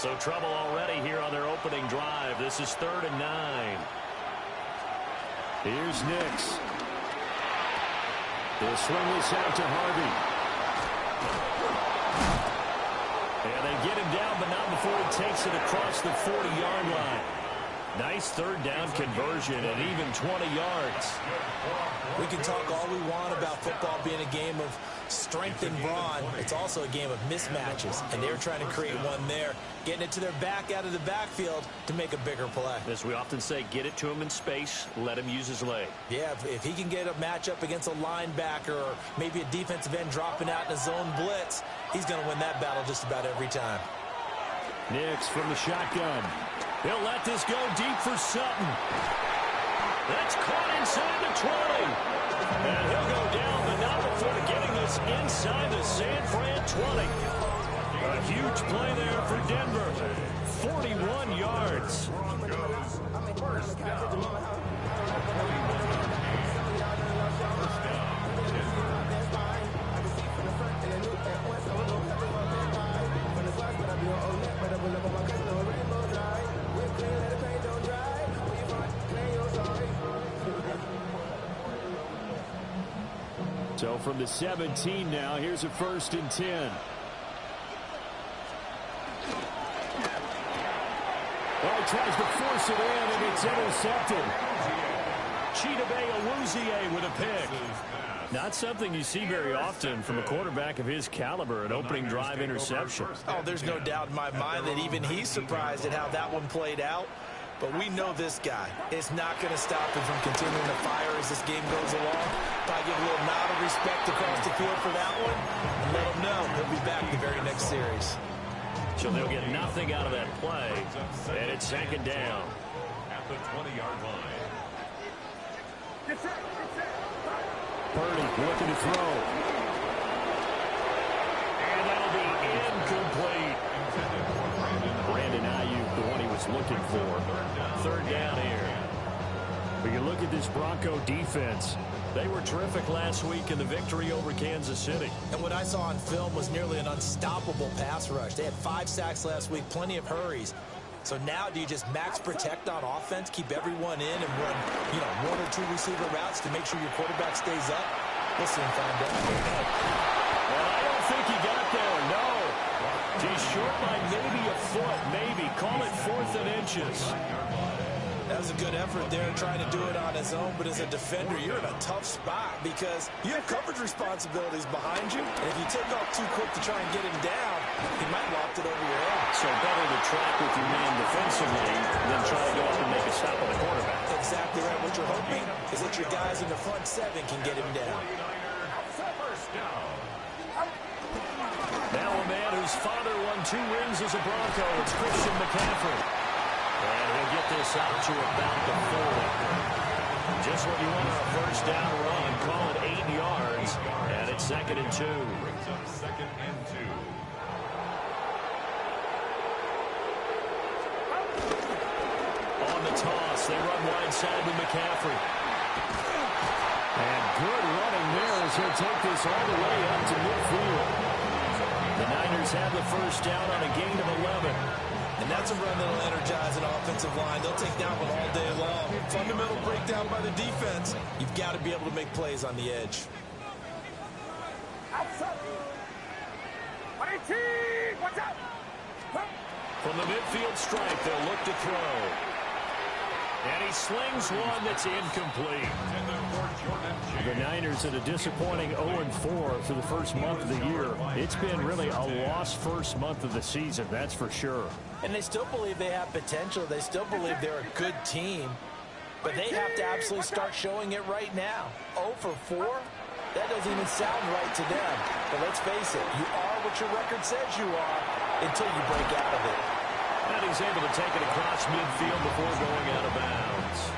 So trouble already here on their opening drive. This is 3rd and 9. Here's Nix. They'll swing this out to Harvey. And they get him down, but not before he takes it across the 40-yard line. Nice 3rd down conversion and even 20 yards. We can talk all we want about football being a game of strength and brawn. It's also a game of mismatches, and they're trying to create one there, getting it to their back out of the backfield to make a bigger play. As we often say, get it to him in space, let him use his leg. Yeah, if he can get a matchup against a linebacker or maybe a defensive end dropping out in a zone blitz, he's going to win that battle just about every time. Nix from the shotgun. He'll let this go deep for Sutton. That's caught inside the 20. And he'll go down, but not before getting this inside the San Fran 20. A huge play there for Denver. 41 yards. So from the 17 now, here's a 1st and 10. Well, he tries to force it in, and it's intercepted. Chidobe Awuzie with a pick. Not something you see very often from a quarterback of his caliber, an opening drive interception. Oh, there's no doubt in my mind that even he's surprised at how that one played out. But we know this guy is not going to stop him from continuing to fire as this game goes along. Probably give a little nod of respect across the field for that one. And let him know he'll be back the very next series. So they'll get nothing out of that play. And it's 2nd down. At the 20-yard line. Purdy looking to throw. And that'll be incomplete. Brandon Ayuk, the one he was looking for. 3rd down here. But you look at this Bronco defense. They were terrific last week in the victory over Kansas City. And what I saw on film was nearly an unstoppable pass rush. They had 5 sacks last week, plenty of hurries. So now do you just max protect on offense, keep everyone in, and run, 1 or 2 receiver routes to make sure your quarterback stays up? We'll soon find out. Well, I don't think he got there, no. He's short by maybe a foot, maybe. Call it 4th and inches. That was a good effort there trying to do it on his own, but as a defender, you're in a tough spot because you have coverage responsibilities behind you, and if you take off too quick to try and get him down, he might loft it over your head. So better to track with your man defensively than try to go up and make a stop on the quarterback. Exactly right. What you're hoping is that your guys in the front 7 can get him down. Now a man whose father won 2 rings as a Bronco. It's Christian McCaffrey. And he'll get this out to about the 40. Just what you want on a 1st down run. Call it 8 yards. And it's 2nd and 2. Brings up 2nd and 2. On the toss, they run wide side with McCaffrey. And good running there as he'll take this all the way up to midfield. The Niners have the 1st down on a gain of 11. And that's a run that'll energize an offensive line. They'll take that one all day long. Fundamental breakdown by the defense. You've got to be able to make plays on the edge. From the midfield stripe, they'll look to throw. And he slings one that's incomplete. The Niners at a disappointing 0-4 for the first month of the year. It's been really a lost first month of the season, that's for sure. And they still believe they have potential. They still believe they're a good team. But they have to absolutely start showing it right now. 0 for 4? That doesn't even sound right to them. But let's face it, you are what your record says you are until you break out of it. And he's able to take it across midfield before going out of bounds.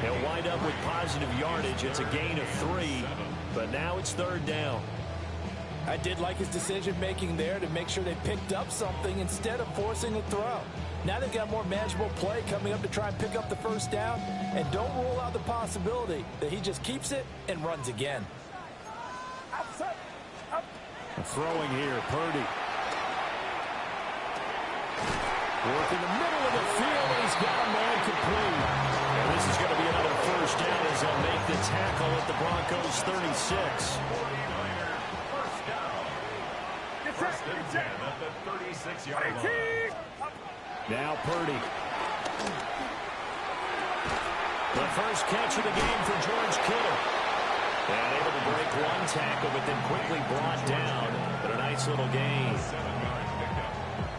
He'll wind up with positive yardage. It's a gain of 3, but now it's 3rd down. I did like his decision-making there to make sure they picked up something instead of forcing a throw. Now they've got more manageable play coming up to try and pick up the 1st down, and don't rule out the possibility that he just keeps it and runs again. Throwing here, Purdy. Work in the middle of the field, and he's got a man complete. And this is going to be another first down as they'll make the tackle at the Broncos 36. First and 10 at the 36-yard line. Now Purdy. The first catch of the game for George Kittle. And able to break one tackle, but then quickly brought down. But a nice little gain.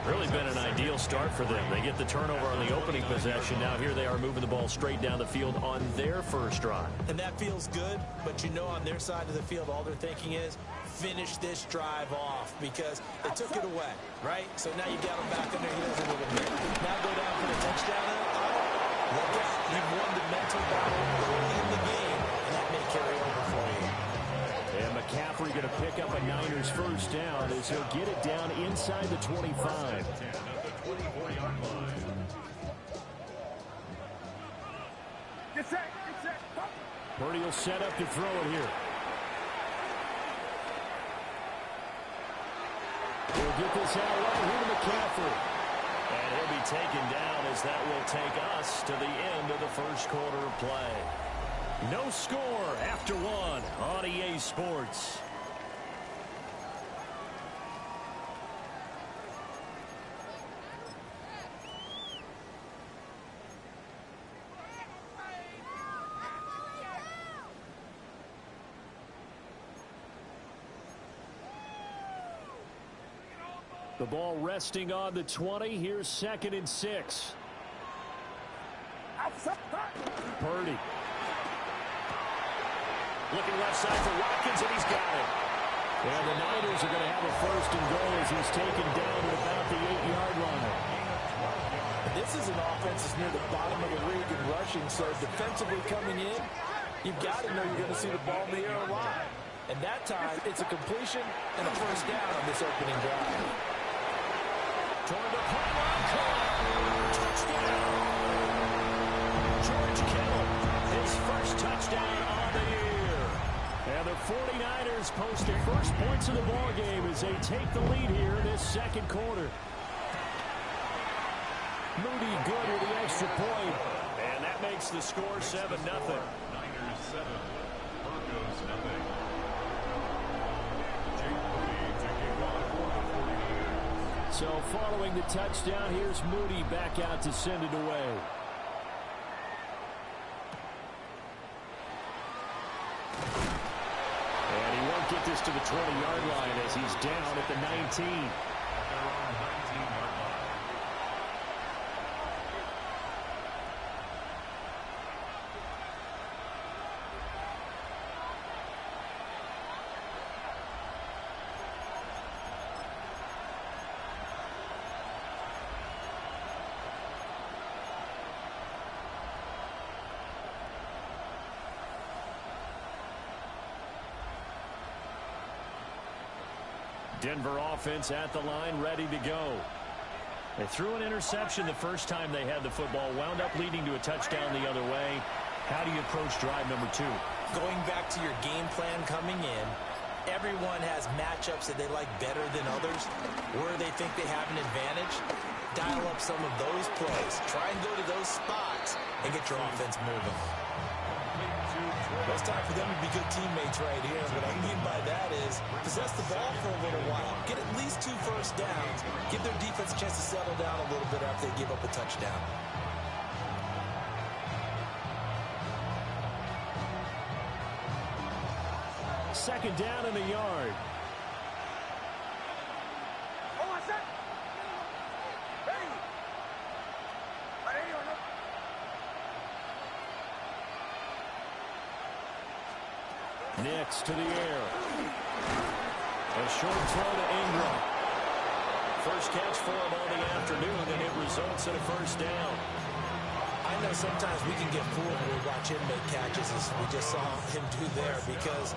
Really been an ideal start for them. They get the turnover on the opening possession. Now here they are moving the ball straight down the field on their first drive. And that feels good, but you know on their side of the field, all they're thinking is finish this drive off because they took it away, right? So now you got them back on their heels a little bit. Now go down for the touchdown. Look out. You've won the mental battle early in the game, and that may carry over for you. And McCaffrey going to pick up a Niners first down as he'll get it down inside the 25. Purdy will set up to throw it here. We'll get this out right here to McCaffrey. And he'll be taken down as that will take us to the end of the first quarter of play. No score after one on EA Sports. The ball resting on the 20. Here's 2nd and 6. Purdy. Looking left side for Watkins, and he's got it. And the Niners are going to have a first and goal as he's taken down at about the 8-yard line. This is an offense that's near the bottom of the league in rushing, so defensively coming in, you've got to know you're going to see the ball in the air a lot. And that time, it's a completion and a first down on this opening drive. Toward the pylon, touchdown! George Kittle, his first touchdown on the year. And the 49ers post their first points of the ball game as they take the lead here in this second quarter. Moody good with the extra point. And that makes the score 7-0. Niners 7, Broncos 0. So following the touchdown, here's Moody back out to send it away. And he won't get this to the 20-yard line as he's down at the 19. Denver offense at the line, ready to go. They threw an interception the first time they had the football, wound up leading to a touchdown the other way. How do you approach drive number 2? Going back to your game plan coming in, everyone has matchups that they like better than others, where they think they have an advantage. Dial up some of those plays. Try and go to those spots and get your offense moving. It's time for them to be good teammates right here. What I mean by that is possess the ball for a little while. Get at least 2 first downs. Give their defense a chance to settle down a little bit after they give up a touchdown. Second down in the yard. Nix to the air. A short throw to Ingram. First catch for him on the afternoon, and it results in a first down. I know sometimes we can get fooled when we watch him make catches, as we just saw him do there, because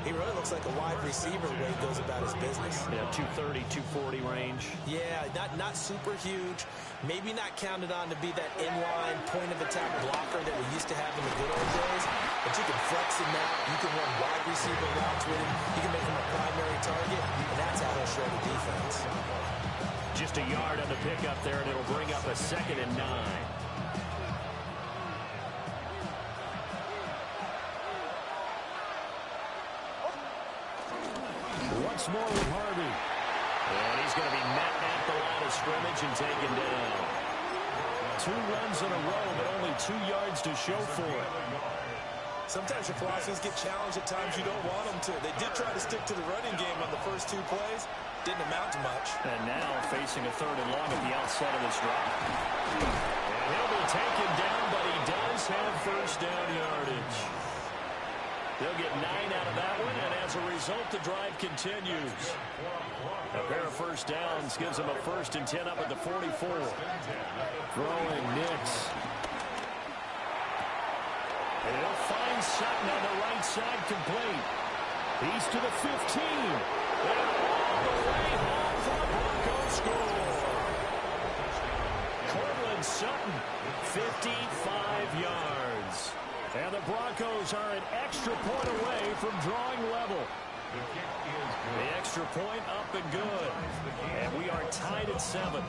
he really looks like a wide receiver when he goes about his business. Yeah, 230, 240 range. Yeah, not super huge. Maybe not counted on to be that inline point-of-attack blocker that we used to have in the good old days. But you can flex him out. You can run wide receiver routes with him. You can make him a primary target, and that's how he'll show the defense. Just just a yard on the pickup there, and it'll bring up a 2nd and 9. Once more with Harvey. And he's going to be met at the line of scrimmage and taken down. 2 runs in a row, but only 2 yards to show for it. Sometimes your philosophies get challenged at times you don't want them to. They did try to stick to the running game on the first 2 plays. Didn't amount to much. And now facing a 3rd and long at the outset of this drive. And he'll be taken down, but he does have first down yardage. They'll get 9 out of that one, and as a result, the drive continues. A pair of first downs gives them a 1st and 10 up at the 44. Throwing Nix. And he'll find Sutton on the right side complete. He's to the 15. And all the way home for the Broncos score. Cortland Sutton, 55 yards. And the Broncos are an extra point away from drawing level. The extra point up and good. And we are tied at 7.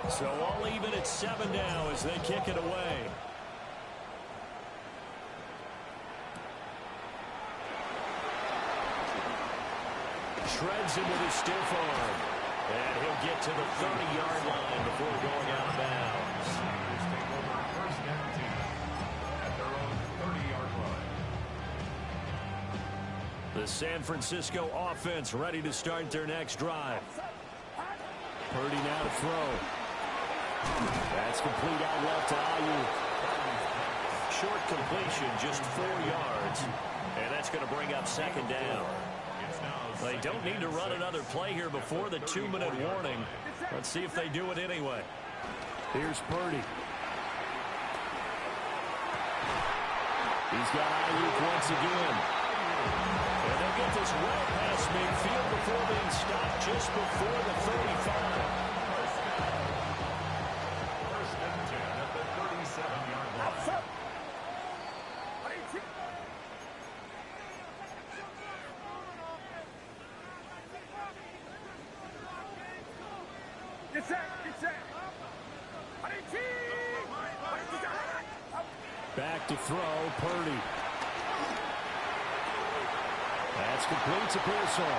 So all even at 7 now as they kick it away. Shreds him with his stiff arm. And he'll get to the 30-yard line before going out of bounds. The San Francisco offense ready to start their next drive. Purdy now to throw. That's complete out left to Ayuk. Short completion, just 4 yards. And that's going to bring up 2nd down. They don't need to run another play here before the 2-minute warning. Let's see if they do it anyway. Here's Purdy. He's got Ayuk once again. And they'll get this well past midfield before being stopped just before the 35. First and 10 at the 37-yard line. Back to throw, Purdy. That's complete to Pearsall.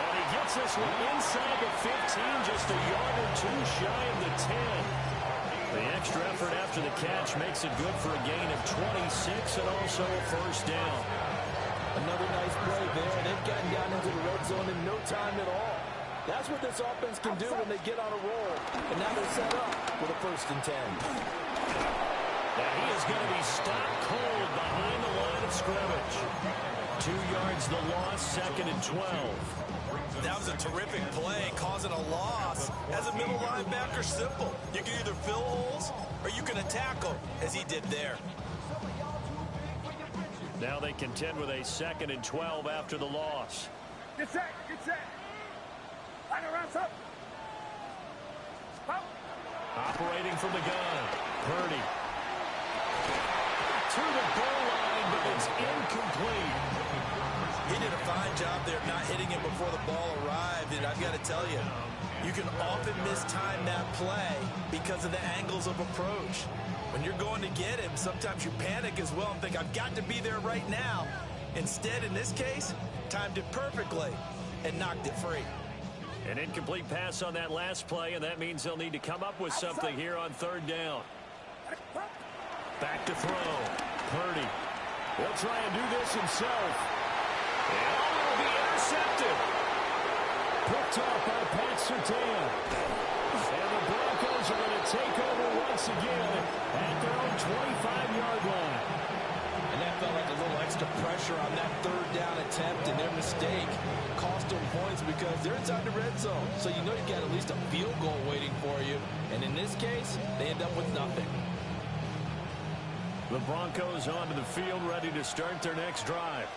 And he gets this one inside the 15, just a yard or 2 shy of the 10. The extra effort after the catch makes it good for a gain of 26 and also a first down. Another nice play there. They've gotten down into the red zone in no time at all. That's what this offense can do when they get on a roll. And now they're set up with a 1st and 10. And he is going to be stopped cold behind the line of scrimmage. 2 yards the loss, 2nd and 12. That was a terrific play, causing a loss. As a middle linebacker, simple. You can either fill holes or you can attack them, as he did there. Now they contend with a 2nd and 12 after the loss. Get set, get set. Line around up. Operating from the gun, Purdy. To the goal line, but it's incomplete. He did a fine job there not hitting him before the ball arrived, and I've got to tell you, you can often mistime that play because of the angles of approach. When you're going to get him, sometimes you panic as well and think, I've got to be there right now. Instead, in this case, timed it perfectly and knocked it free. An incomplete pass on that last play, and that means they'll need to come up with something here on 3rd down. Back to throw. Purdy. He'll try and do this himself. And it'll be intercepted. Picked off by Pat Surtain. And the Broncos are going to take over once again at their own 25-yard line. And that felt like a little extra pressure on that 3rd down attempt, and their mistake cost them points because they're inside the red zone. So you know you got at least a field goal waiting for you. And in this case, they end up with nothing. The Broncos onto the field, ready to start their next drive.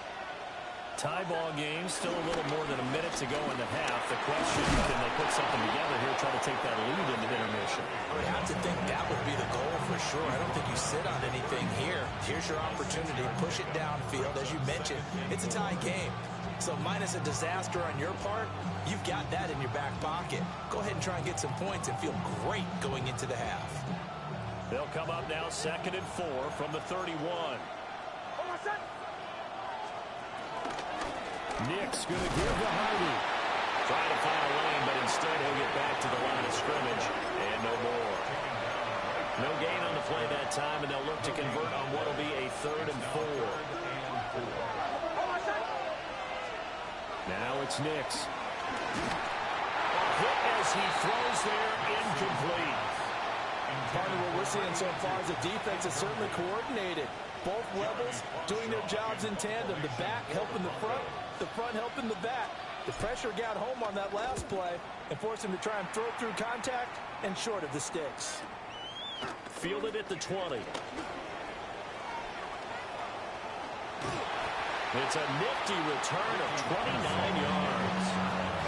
Tie ball game, still a little more than a minute to go in the half. The question, can they put something together here, try to take that lead into intermission? I would have to think that would be the goal for sure. I don't think you sit on anything here. Here's your opportunity. Push it downfield. As you mentioned, it's a tie game. So minus a disaster on your part, you've got that in your back pocket. Go ahead and try and get some points and feel great going into the half. They'll come up now 2nd and 4 from the 31. Nick's going to give to Hardy. Trying to find a lane, but instead he'll get back to the line of scrimmage. And no more. No gain on the play that time, and they'll look to convert on what will be a 3rd and 4. Now it's Nick's. Hit as he throws there, incomplete. Part of what we're seeing so far is the defense is certainly coordinated. Both levels doing their jobs in tandem. The back helping the front helping the back. The pressure got home on that last play and forced him to try and throw through contact and short of the sticks. Fielded at the 20. It's a nifty return of 29 yards.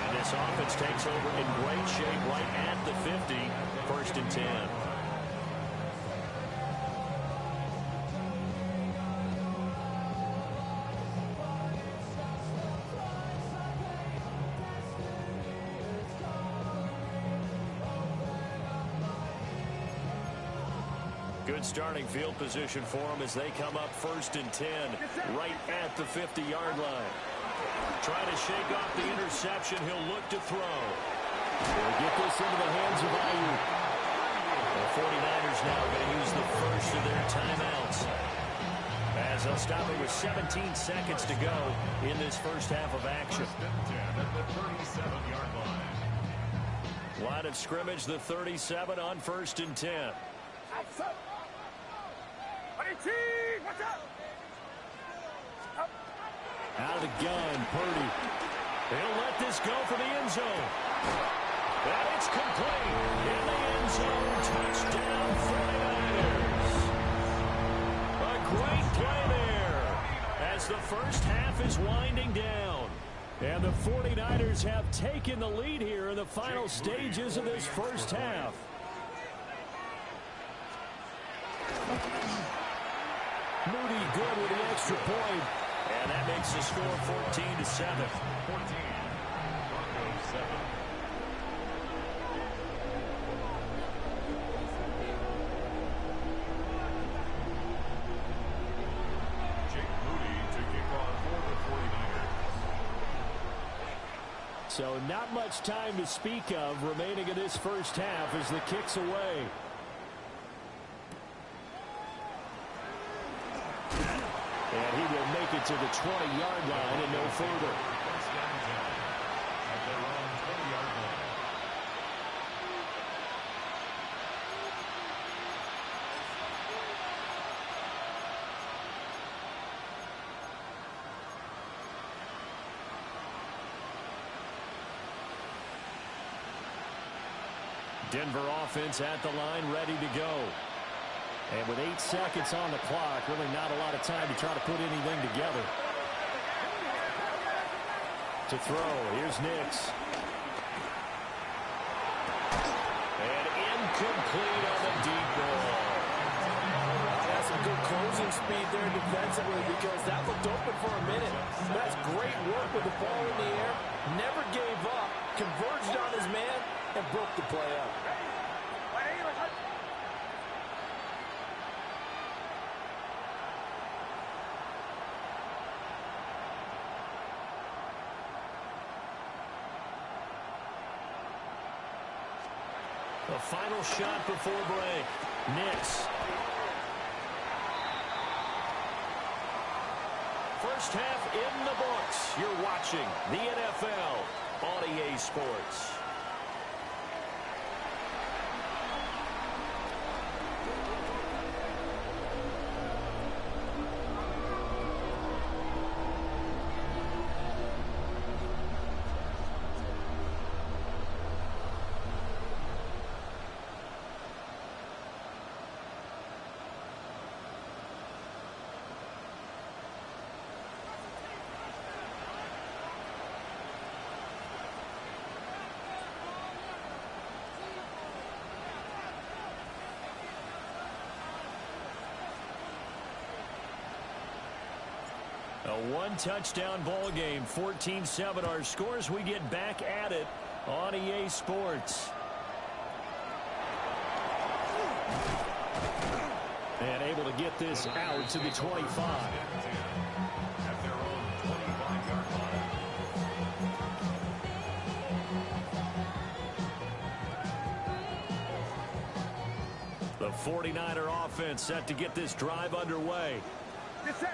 And this offense takes over in great shape right at the 50. 1st and 10. Good starting field position for them as they come up 1st and 10 right at the 50-yard line. Trying to shake off the interception. He'll look to throw. They'll get this into the hands of Ayuk. The 49ers now going to use the first of their timeouts as they'll stop it with 17 seconds to go in this first half of action. Line of scrimmage, the 37 on 1st and 10. Out of the gun, Purdy. They'll let this go for the end zone. And it's complete. In the end zone, touchdown 49ers. A great play there as the first half is winding down. And the 49ers have taken the lead here in the final stages of this first half. Moody good with the extra point. And that makes the score 14-7. 14. Broncos 7. Jake Moody to kick off for the 49ers. So not much time to speak of remaining in this first half as the kick's away. And he will make it to the 20-yard line and no further. First down 10 at their own 20-yard line. Denver offense at the line, ready to go. And with 8 seconds on the clock, really not a lot of time to try to put anything together. To throw, here's Nix. And incomplete on the deep ball. That's some good closing speed there defensively because that looked open for a minute. That's great work with the ball in the air. Never gave up, converged on his man, and broke the play up. The final shot before break. Nix. First half in the books. You're watching the NFL on EA Sports. A one-touchdown ball game, 14-7 our scores. We get back at it on EA Sports. And able to get this out to the 25. The 49er offense set to get this drive underway.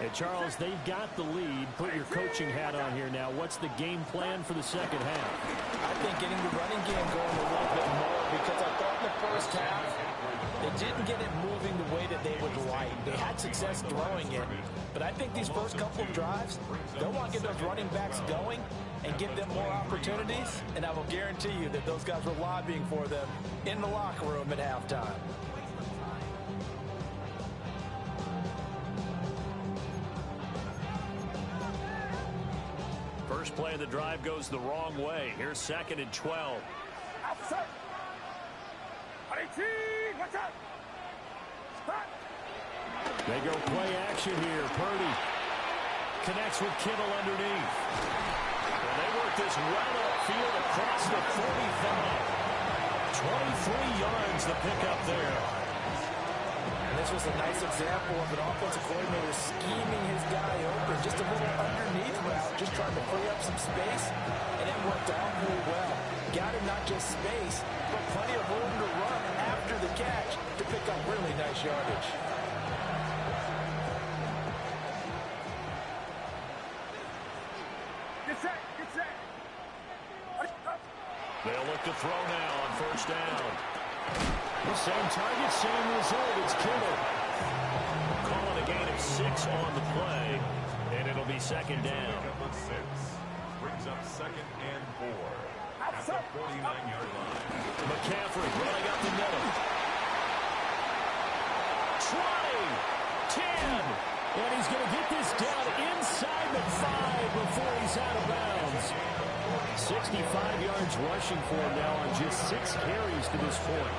And Charles, they've got the lead. Put your coaching hat on here now. What's the game plan for the second half? I think getting the running game going a little bit more, because I thought in the first half they didn't get it moving the way that they would like. They had success throwing it, but I think these first couple of drives, they'll want to get those running backs going and give them more opportunities, and I will guarantee you that those guys were lobbying for them in the locker room at halftime. First play of the drive goes the wrong way. Here's 2nd and 12. Outside. rideeeee, watch out. Stop. They go play action here. Purdy connects with Kittle underneath. And they work this well upfield across the 45. 23 yards the pickup there. And this was a nice example of an offensive coordinator scheming his guy open. Just a little underneath route, just trying to free up some space, and it worked out really well. Got him not just space, but plenty of room to run after the catch to pick up really nice yardage. Get set, get set. They'll look to throw now on first down. The same target, same result. It's Kittle. Calling a gain of 6 on the play, and it'll be 2nd down. Brings up 2nd and 4 at the 49-yard line. McCaffrey running up the middle. 20, 10, and he's going to get this down inside the 5 before he's out of bounds. 65 yards rushing for him now on just 6 carries to this point.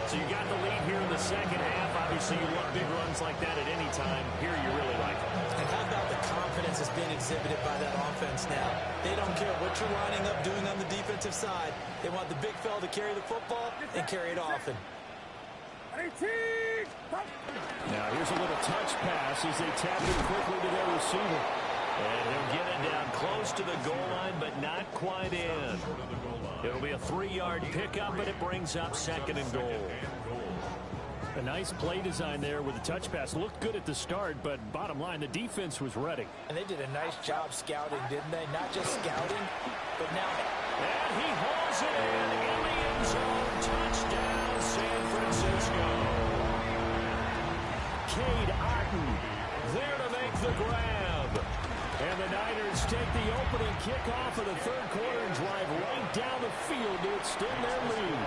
So you got the lead here in the second half. Obviously, you love big runs like that at any time. Here you really like it. And how about the confidence that's being exhibited by that offense now? They don't care what you're lining up doing on the defensive side. They want the big fella to carry the football and carry it often. rideeeee. Now here's a little touch pass as they tap it quickly to their receiver. And he'll get it down close to the goal line, but not quite in. It'll be a 3-yard pickup, but it brings up 2nd and goal. A nice play design there with the touch pass. Looked good at the start, but bottom line, the defense was ready. And they did a nice job scouting, didn't they? Not just scouting, but now... And he hauls it in the end zone. Touchdown, San Francisco. Cade Otton there to make the grab. And the Niners take the opening kickoff of the third quarter and drive right down the field to extend their lead.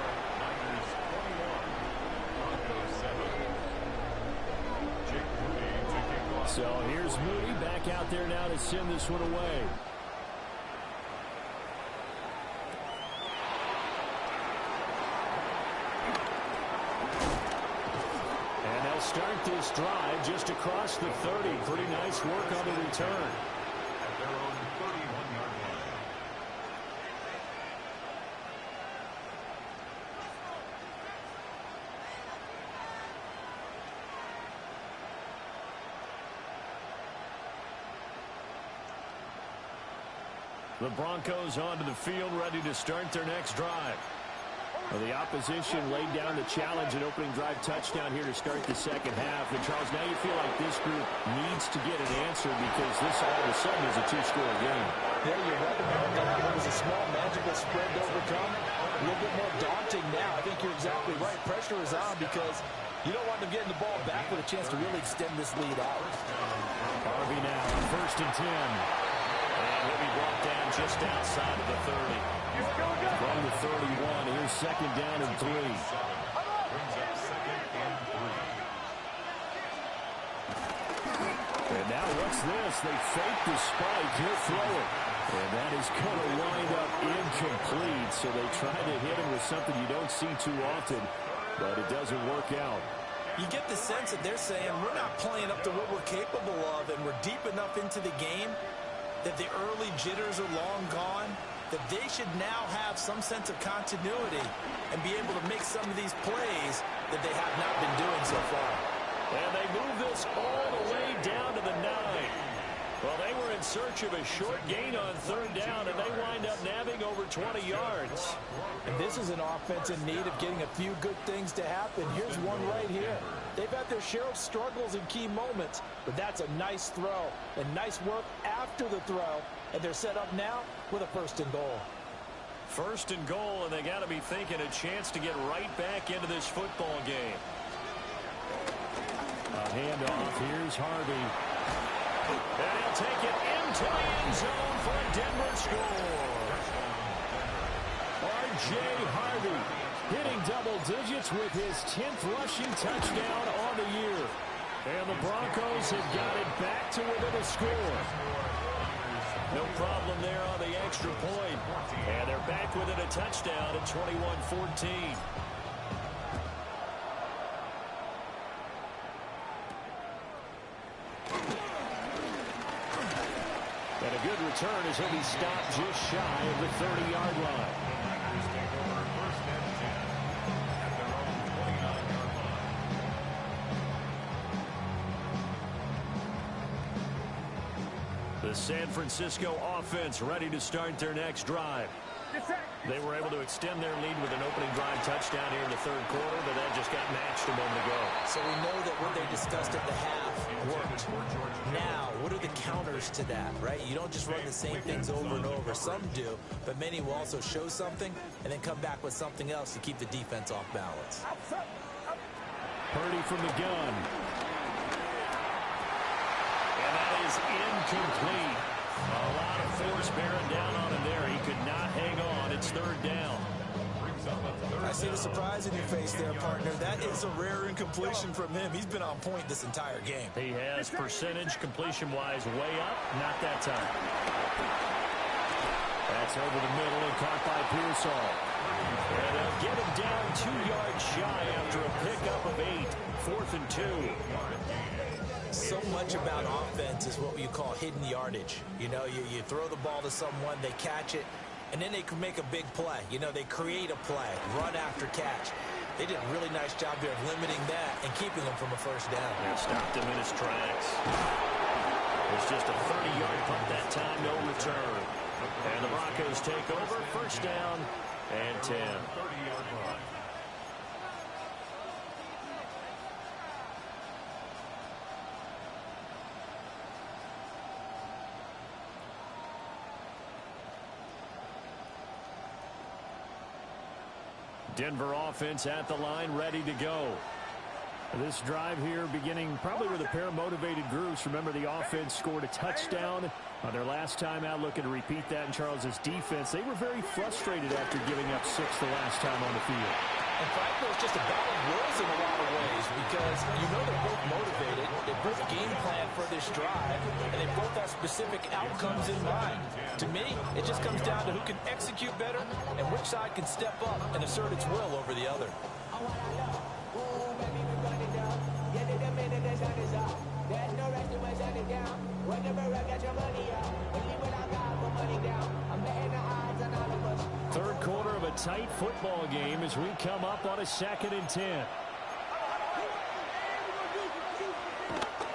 So here's Moody back out there now to send this one away. And they'll start this drive just across the 30. Pretty nice work on the return. At their own 31-yard line. The Broncos onto the field, ready to start their next drive. Well, the opposition laid down the challenge, an opening drive touchdown here to start the second half. And, Charles, now you feel like this group needs to get an answer because this all of a sudden is a 2-score game. Yeah, you're right about that. It was a small, magical spread to overcome. A little bit more daunting now. I think you're exactly right. Pressure is on because you don't want them getting the ball back with a chance to really extend this lead out. Harvey now on 1st and 10. And he'll be brought down just outside of the 30. From the 31, here's 2nd down and 3. Brings up 2nd and 3. And now what's this? They fake the spike. He'll throw it. And that is going to wind up incomplete. So they try to hit him with something you don't see too often, but it doesn't work out. You get the sense that they're saying we're not playing up to what we're capable of, and we're deep enough into the game that the early jitters are long gone, that they should now have some sense of continuity and be able to make some of these plays that they have not been doing so far. And they move this all the way down to the 9. Well, they were in search of a short gain on third down, and they wind up nabbing over 20 yards. And this is an offense in need of getting a few good things to happen. Here's one right here. They've had their share of struggles in key moments, but that's a nice throw and nice work after the throw. And they're set up now with a 1st and goal. 1st and goal, and they got to be thinking a chance to get right back into this football game. A handoff. Here's Harvey. And he'll take it into the end zone for a Denver score. R.J. Harvey hitting double digits with his 10th rushing touchdown on the year. And the Broncos have got it back to within a score. No problem there on the extra point. And they're back within a touchdown at 21-14. And a good return as he'll be stopped just shy of the 30-yard line. The San Francisco offense ready to start their next drive. They were able to extend their lead with an opening drive touchdown here in the 3rd quarter, but that just got matched a moment ago. So we know that what they discussed at the half worked. Now, what are the counters to that, right? You don't just run the same things over and over. Some do, but many will also show something and then come back with something else to keep the defense off balance. Purdy from the gun. And that is incomplete. A lot of force bearing down on him there. He could not hang on. It's 3rd down. I see the surprise in your face there, partner. That is a rare incompletion from him. He's been on point this entire game. He has percentage completion-wise way up. Not that time. That's over the middle and caught by Pearsall. And they'll get him down 2 yards shy after a pickup of 8. 4th and 2. So much about offense is what you call hidden yardage. You know, you throw the ball to someone, they catch it, and then they can make a big play. You know, they create a play, run after catch. They did a really nice job here of limiting that and keeping them from a 1st down. They stopped him in his tracks. It's just a 30-yard punt that time, no return. And the Broncos take over, 1st down and 10. 30-yard run. Denver offense at the line, ready to go. This drive here beginning probably with a pair of motivated groups. Remember, the offense scored a touchdown on their last time out. Looking to repeat that in Charles's defense. They were very frustrated after giving up 6 the last time on the field. And frankly, it's just a battle of wills in a lot of ways because you know they're both motivated. They both game plan for this drive, and they both have specific outcomes in mind. To me, it just comes down to who can execute better and which side can step up and assert its will over the other. Third quarter of a tight football game as we come up on a 2nd and 10.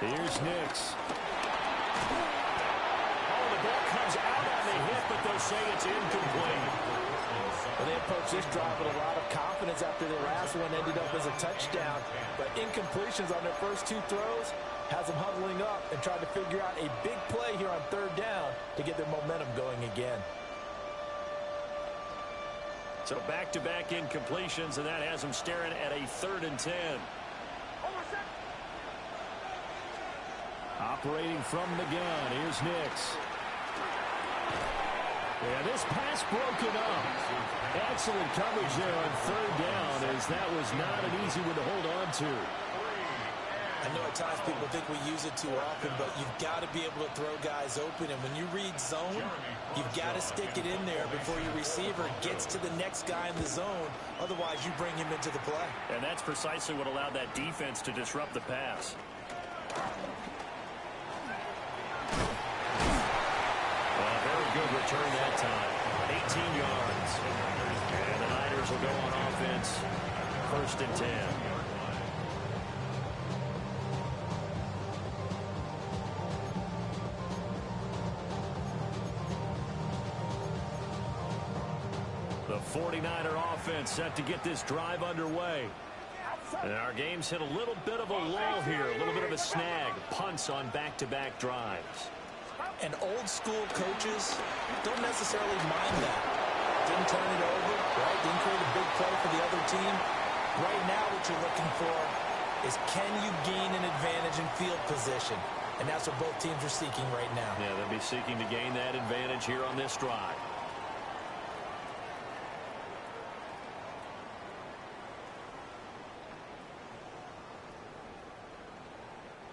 Here's Nix. Oh, the ball comes out on the hit, but they'll say it's incomplete. Well, they approached this drive with a lot of confidence after their last one ended up as a touchdown. But incompletions on their first 2 throws has them huddling up and trying to figure out a big play here on 3rd down to get their momentum going again. So back-to-back incompletions, and that has them staring at a 3rd and 10. Operating from the gun, here's Nix. Yeah, this pass broken up. Excellent coverage there on 3rd down, as that was not an easy one to hold on to. I know at times people think we use it too often, but you've got to be able to throw guys open. And when you read zone, you've got to stick it in there before your receiver gets to the next guy in the zone. Otherwise, you bring him into the play. And that's precisely what allowed that defense to disrupt the pass. Very good return that time. 18 yards. And the Niners will go on offense. 1st and 10. The 49er offense set to get this drive underway. And our game's hit a little bit of a lull here, a little bit of a snag. Punts on back-to-back drives. And old-school coaches don't necessarily mind that. Didn't turn it over, right? Didn't create a big play for the other team. Right now what you're looking for is can you gain an advantage in field position? And that's what both teams are seeking right now. Yeah, they'll be seeking to gain that advantage here on this drive.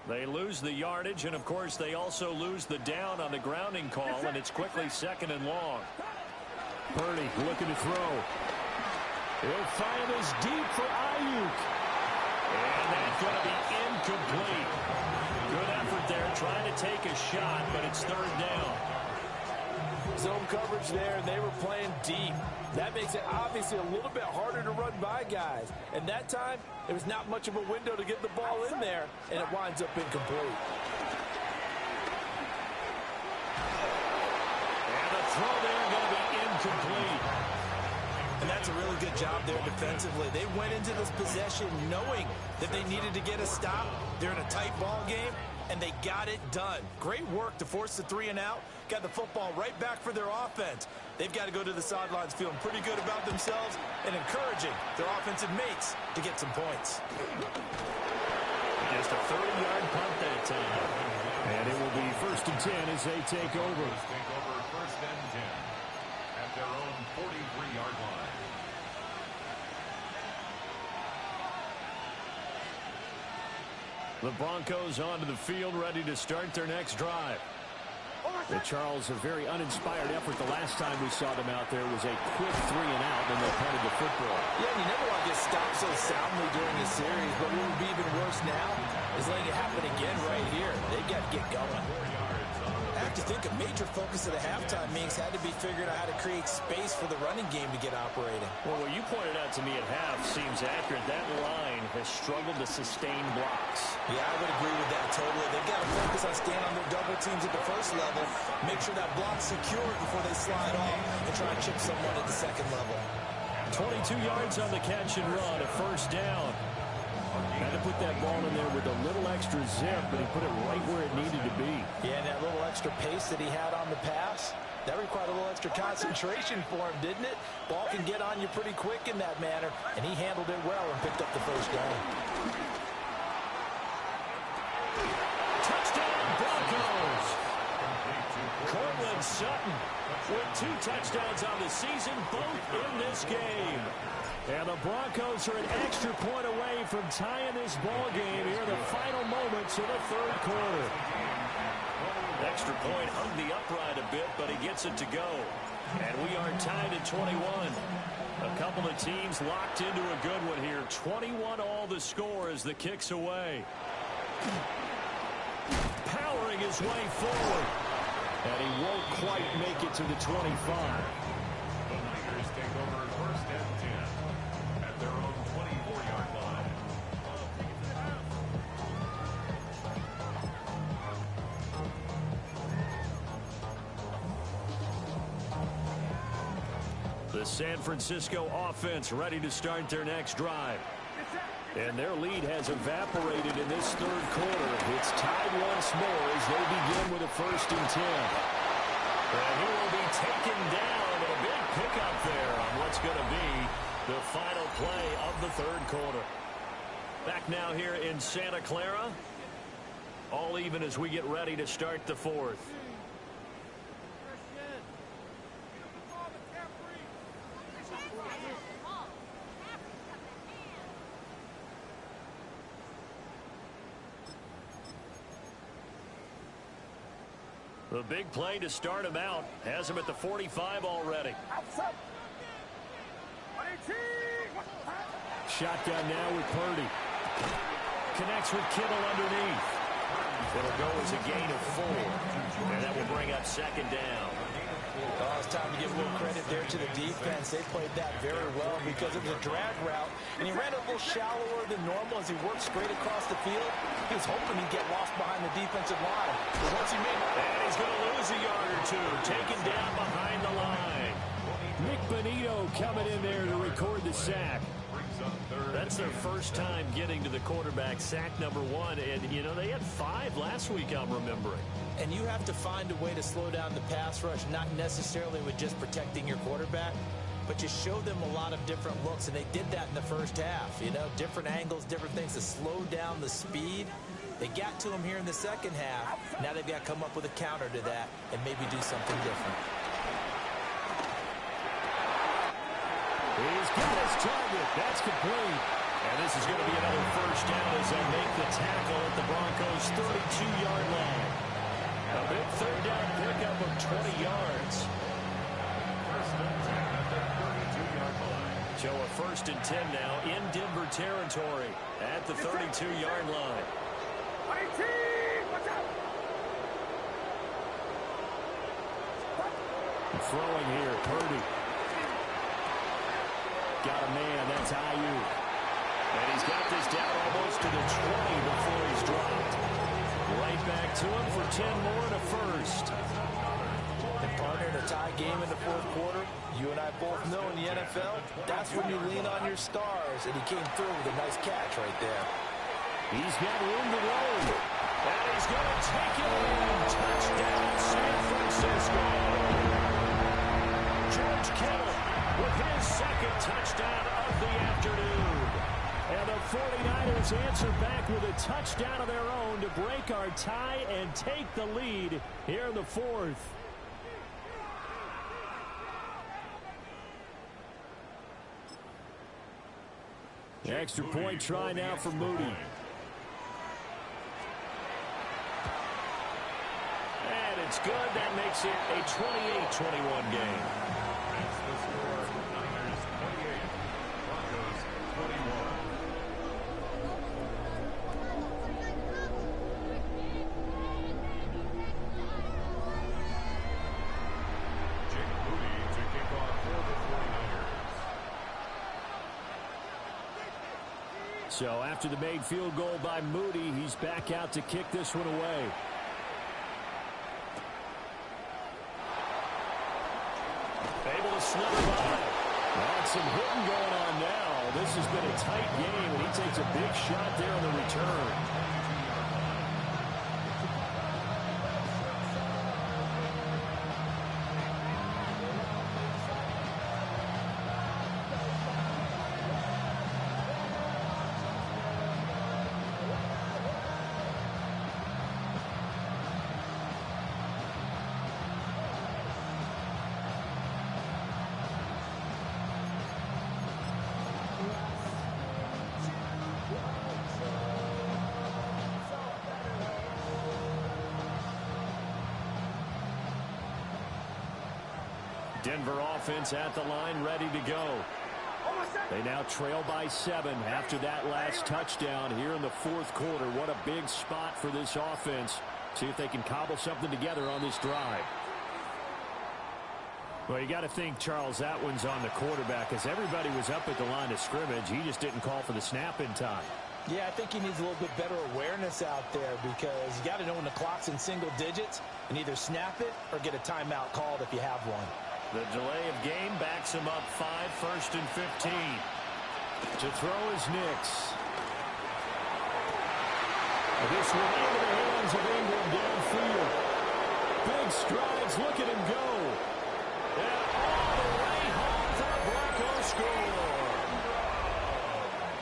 They lose the yardage, and of course they also lose the down on the grounding call, and it's quickly 2nd and long. Purdy looking to throw. He'll fire this deep for Ayuk. And that's going to be incomplete. Good effort there trying to take a shot, but it's 3rd down. Zone coverage there, and they were playing deep. That makes it obviously a little bit harder to run by guys. And that time, there was not much of a window to get the ball in there, and it winds up incomplete. And the throw there going to be incomplete. And that's a really good job there defensively. They went into this possession knowing that they needed to get a stop. They're in a tight ball game, and they got it done. Great work to force the 3 and out. Got the football right back for their offense. They've got to go to the sidelines feeling pretty good about themselves and encouraging their offensive mates to get some points. Just a 30-yard punt that time. And it will be 1st and 10 as they take over. 1st and 10 at their own 43-yard line. The Broncos onto the field, ready to start their next drive. Charles, a very uninspired effort the last time we saw them out there was a quick 3 and out, and they punted the football. Yeah, you never want to get stopped so soundly during the series, but what would be even worse now is letting it happen again right here. They've got to get going. I have to think a major focus of the halftime meetings had to be figuring out how to create space for the running game to get operating. Well, what you pointed out to me at half seems accurate. That line has struggled to sustain blocks. Yeah, I would agree with that totally. They've got to focus on staying on their double teams at the first level, make sure that block's secure before they slide off and try and chip someone at the second level. 22 yards on the catch and run, a 1st down. Had to put that ball in there with a little extra zip, but he put it right where it needed to be. Yeah, and that little extra pace that he had on the pass, that required a little extra concentration for him, didn't it? Ball can get on you pretty quick in that manner, and he handled it well and picked up the 1st down. Touchdown, Broncos! Cortland Sutton with 2 touchdowns on the season, both in this game. And the Broncos are an extra point away from tying this ball game here in the final moments of the 3rd quarter. Extra point hung the upright a bit, but he gets it to go. And we are tied at 21. A couple of teams locked into a good one here. 21 all the score as the kick's away. Powering his way forward. And he won't quite make it to the 25. The Niners take over 1st and 10 at their own 24-yard line. The San Francisco offense ready to start their next drive. And their lead has evaporated in this 3rd quarter. It's tied once more as they begin with a 1st and 10. And he will be taken down, and a big pickup there on what's going to be the final play of the 3rd quarter. Back now here in Santa Clara. All even as we get ready to start the 4th. The big play to start him out has him at the 45 already. Shotgun now with Purdy. Connects with Kittle underneath. It'll go as a gain of 4. And that will bring up second down. Oh, it's time to give a little credit there to the defense. They played that very well because it was a drag route, and he ran a little shallower than normal as he worked straight across the field. He was hoping he'd get lost behind the defensive line. But once he made it, and he's going to lose a yard or two, taken down behind the line. Nick Bonito coming in there to record the sack. That's their first time getting to the quarterback, sack number 1. And, you know, they had 5 last week, I'm remembering. And you have to find a way to slow down the pass rush, not necessarily with just protecting your quarterback, but you show them a lot of different looks, and they did that in the first half. You know, different angles, different things to slow down the speed. They got to him here in the second half. Now they've got to come up with a counter to that and maybe do something different. He's got his target. That's complete. And this is going to be another first down as they make the tackle at the Broncos' 32-yard line. A big third down pickup of 20 yards. So a 1st and 10 now in Denver territory at the 32-yard line. Throwing here, Purdy. Got a man, that's Ayuk. And he's got this down almost to the 20 before he's dropped. Right back to him for 10 more and a first. And partner, in a tie game in the fourth quarter, you and I both know in the NFL, that's when you lean on your stars. And he came through with a nice catch right there. He's got room to roll. And he's going to take it in. Touchdown, San Francisco. George Kittle with his second touchdown of the afternoon. And the 49ers answer back with a touchdown of their own to break our tie and take the lead here in the fourth. The extra point try now for Moody. And it's good. That makes it a 28-21 game. That's the score. Niners 28, Broncos 21. Jake Moody to kick off for the 49ers. So after the made field goal by Moody, he's back out to kick this one away. Able to slip by. And some hitting going on now. This has been a tight game, and he takes a big shot there on the return. Denver offense at the line, ready to go. They now trail by 7 after that last touchdown here in the fourth quarter. What a big spot for this offense. See if they can cobble something together on this drive. Well, you got to think, Charles, that one's on the quarterback, as everybody was up at the line of scrimmage. He just didn't call for the snap in time. Yeah, I think he needs a little bit better awareness out there, because you got to know when the clock's in single digits and either snap it or get a timeout called if you have one. The delay of game backs him up 5, 1st and 15. To throw is Nix. This one into the hands of Ingram downfield. Big strides, look at him go. And all the way home for a Broncos score.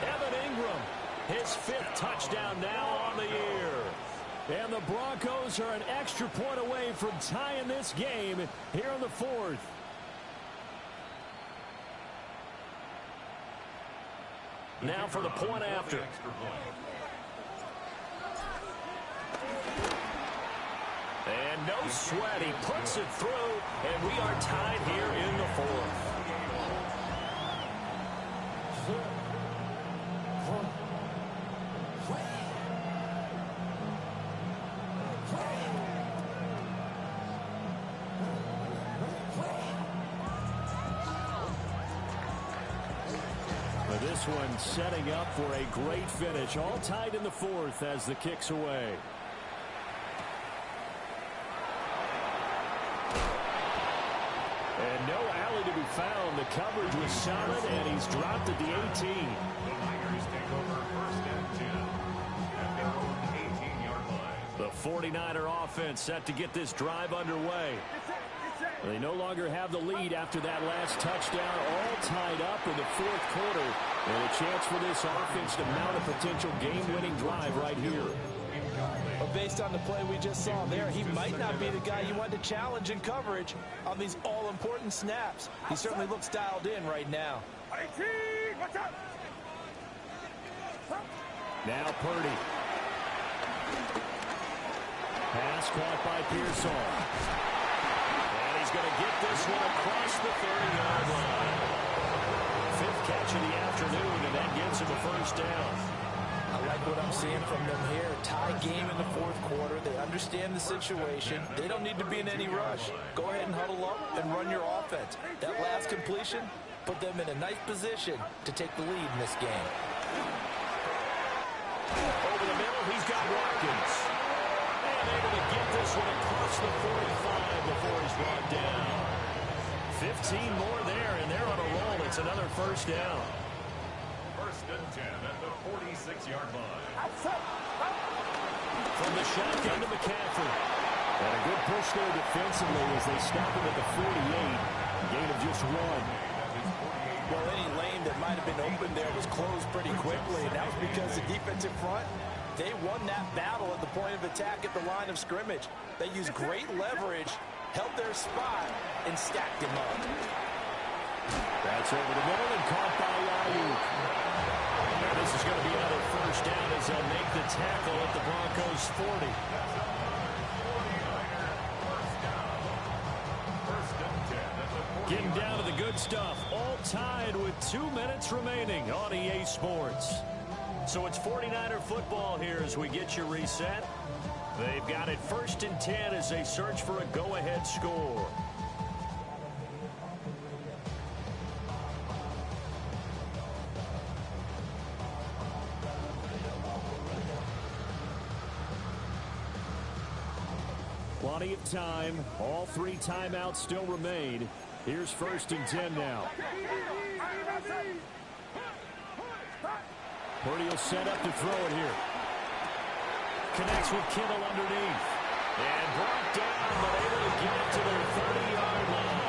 Evan Ingram, his 5th touchdown now on the year. And the Broncos are an extra point away from tying this game here in the fourth. Now for the point after. And no sweat. He puts it through, and we are tied here in the fourth. This one setting up for a great finish. All tied in the fourth as the kick's away. And no alley to be found. The coverage was solid, and he's dropped at the 18. The Niners take over first and 10 at their own 18-yard line. The 49er offense set to get this drive underway. They no longer have the lead after that last touchdown, all tied up in the fourth quarter. And a chance for this offense to mount a potential game-winning drive right here. But based on the play we just saw there, he might not be the guy you want to challenge in coverage on these all-important snaps. He certainly looks dialed in right now. Now Purdy. Pass caught by Pearsall. And he's going to get this one across the 30-yard line. Fifth catch of the afternoon, and that gets him a first down. I like what I'm seeing from them here. Tie game in the fourth quarter. They understand the situation. They don't need to be in any rush. Go ahead and huddle up and run your offense. That last completion put them in a nice position to take the lead in this game. Over the middle, he's got Watkins. And able to get this one across the 45 before he's brought down. 15 more there, and they're on a roll. It's another first down. First and 10 at the 46-yard line. From the shotgun to McCaffrey. And a good push there defensively as they stop him at the 48. Gain of just one. Well, any lane that might have been open there was closed pretty quickly, and that was because the defensive front, they won that battle at the point of attack at the line of scrimmage. They used great leverage, held their spot, and stacked him up. That's over the middle and caught by Ayuk. And this is going to be another first down as they'll make the tackle at the Broncos' 40. Getting down to the good stuff. All tied with 2 minutes remaining on EA Sports. So it's 49er football here as we get you reset. They've got it first and 10 as they search for a go-ahead score. Plenty of time. All 3 timeouts still remain. Here's first and 10 now. Purdy will set up to throw it here. Connects with Kittle underneath. And brought down, but able to get it to their 30-yard line.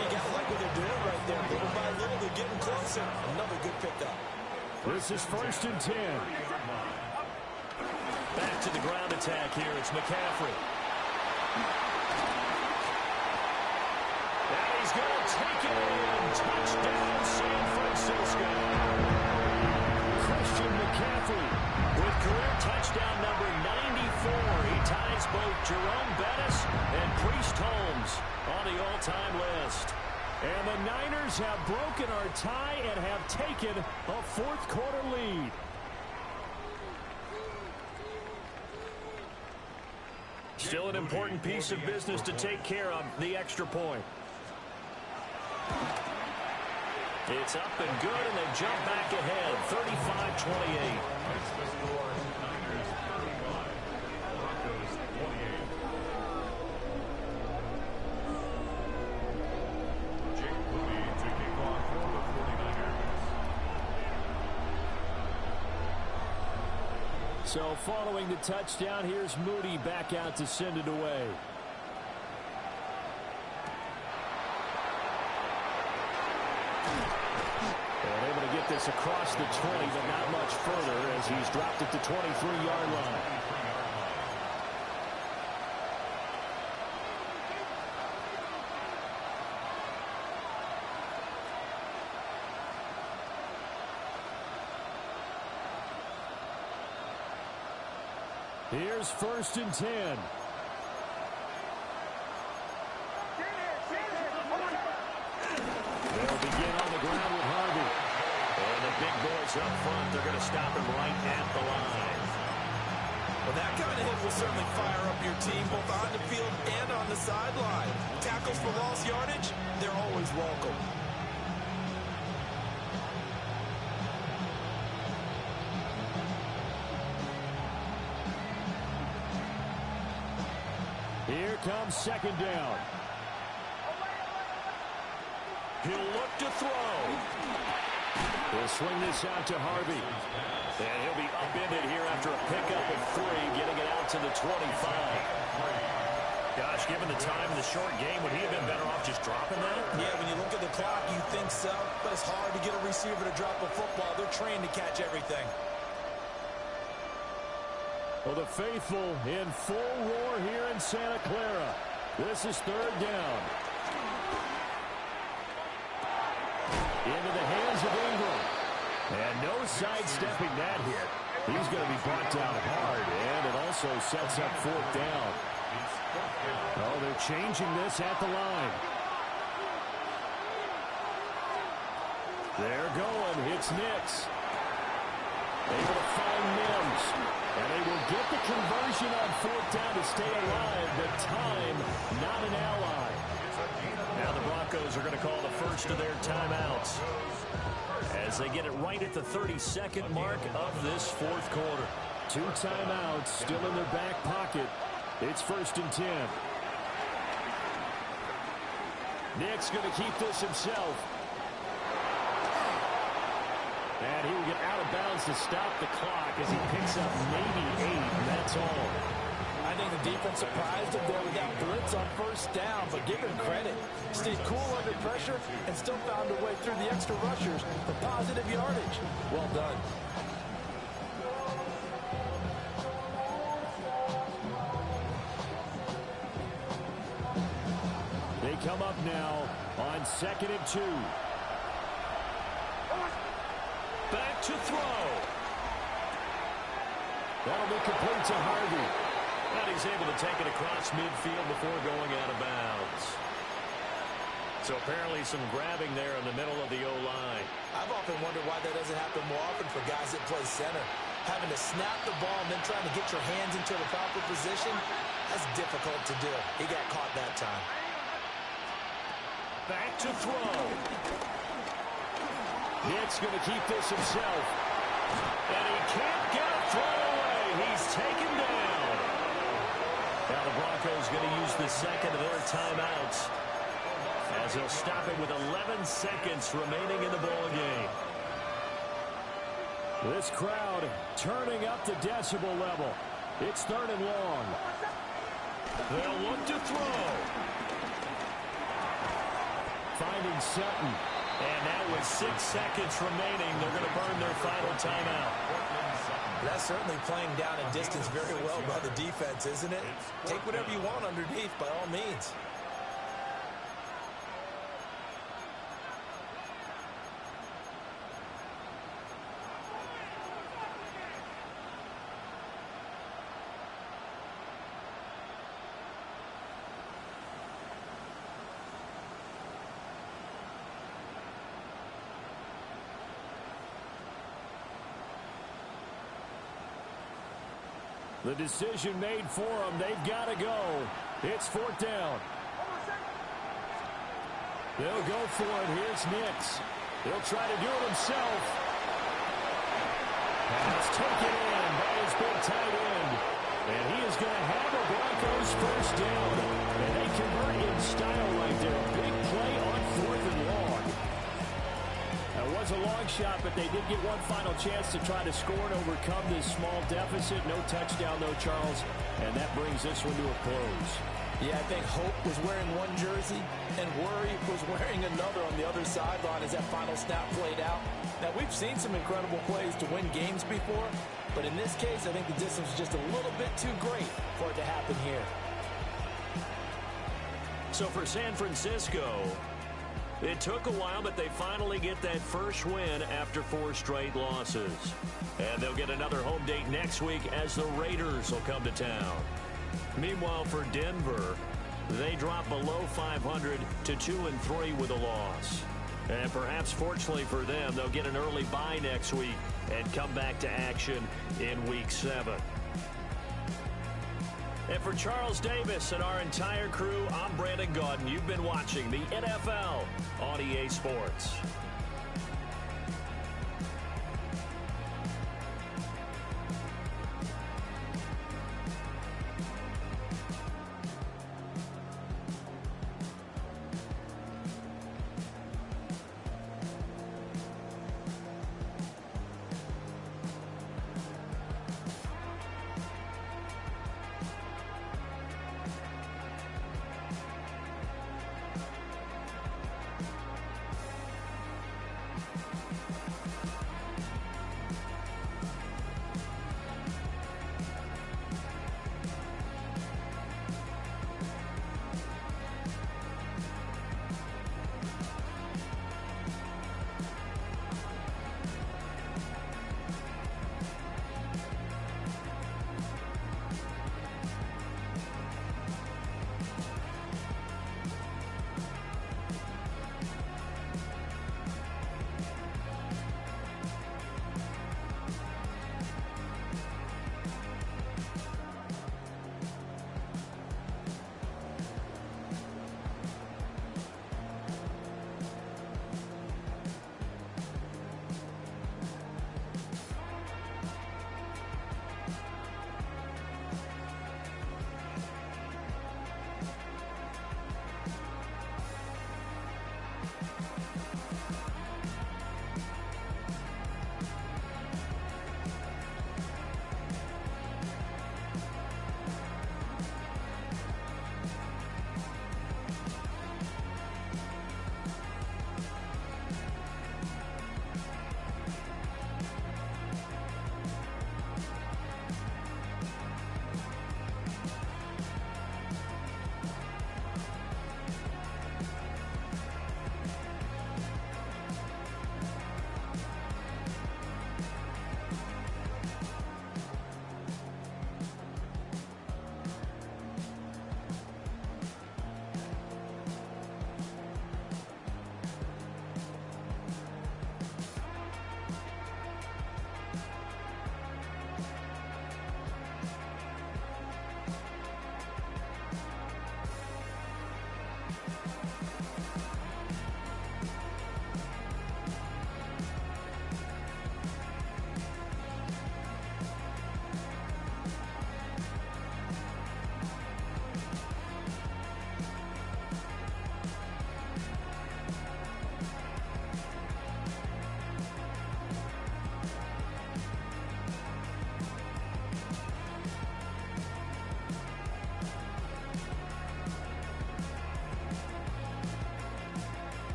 You got to like what they're doing right there. Little by little, they're getting closer. Another good pickup. This is first and 10. Back to the ground attack here. It's McCaffrey. And he's going to take it in. Touchdown, San Francisco. Christian McCaffrey with career touchdown number 94. He ties both Jerome Bettis and Priest Holmes on the all-time list. And the Niners have broken our tie and have taken a fourth-quarter lead. Still an important piece of business to take care of, the extra point. It's up and good, and they jump back ahead, 35-28. That's the score. Niners 35, Broncos 28. Jake Moody to kick off for the 49ers. So following the touchdown, here's Moody back out to send it away. And able to get this across the 20, but not much further as he's dropped it to 23-yard line. Here's first and 10. So up front, they're going to stop him right at the line. Well, that kind of hit will certainly fire up your team, both on the field and on the sideline. Tackles for lost yardage, they're always welcome. Here comes second down. He'll look to throw. He'll swing this out to Harvey. And he'll be upended here after a pickup of 3, getting it out to the 25. Gosh, given the time in the short game, would he have been better off just dropping that? Yeah, when you look at the clock, you think so, but it's hard to get a receiver to drop a football. They're trained to catch everything. Well, the faithful in full roar here in Santa Clara. This is third down. Into the hands of Ingram. And no sidestepping that hit. He's going to be brought down hard, and it also sets up fourth down. Oh, they're changing this at the line. They're going. It's Nix. Able to find Mims. And they will get the conversion on fourth down to stay alive, but time not an ally. Now the Broncos are going to call the first of their timeouts as they get it right at the 32nd mark of this fourth quarter. 2 timeouts still in their back pocket. It's 1st and 10. Nick's going to keep this himself. And he will get out of bounds to stop the clock as he picks up maybe 8, and that's all. I think the defense surprised him there with that blitz on first down, but give him credit. Stayed cool under pressure and still found a way through the extra rushers for positive yardage. Well done. They come up now on 2nd and 2. Back to throw. That'll be complete to Harvey. And he's able to take it across midfield before going out of bounds. So apparently some grabbing there in the middle of the O-line. I've often wondered why that doesn't happen more often for guys that play center. Having to snap the ball and then trying to get your hands into the proper position, that's difficult to do. He got caught that time. Back to throw. Nick's going to keep this himself. And he can't get a throw away. He's taken down. Now the Broncos going to use the second of their timeouts as they'll stop it with 11 seconds remaining in the ball game. This crowd turning up the decibel level. It's 3rd and long. They'll look to throw. Finding Sutton. And now with 6 seconds remaining, they're going to burn their final timeout. That's certainly playing down in distance very well by the defense, isn't it? Take whatever you want underneath, by all means. The decision made for them. They've got to go. It's 4th down. They'll go for it. Here's Nix. He'll try to do it himself. And it's taken in by his big tight end. And he is going to have a Broncos first down. And they convert in style right there. A big play on 4th and long. That was a long shot, but they did get one final chance to try to score and overcome this small deficit. No touchdown, though, Charles. And that brings this one to a close. Yeah, I think Hope was wearing one jersey and Worry was wearing another on the other sideline as that final snap played out. Now, we've seen some incredible plays to win games before, but in this case, I think the distance was just a little bit too great for it to happen here. So for San Francisco, it took a while, but they finally get that first win after 4 straight losses. And they'll get another home date next week as the Raiders will come to town. Meanwhile, for Denver, they drop below 500 to 2-3 with a loss. And perhaps fortunately for them, they'll get an early bye next week and come back to action in Week 7. And for Charles Davis and our entire crew, I'm Brandon Gaudin. You've been watching the NFL on EA Sports.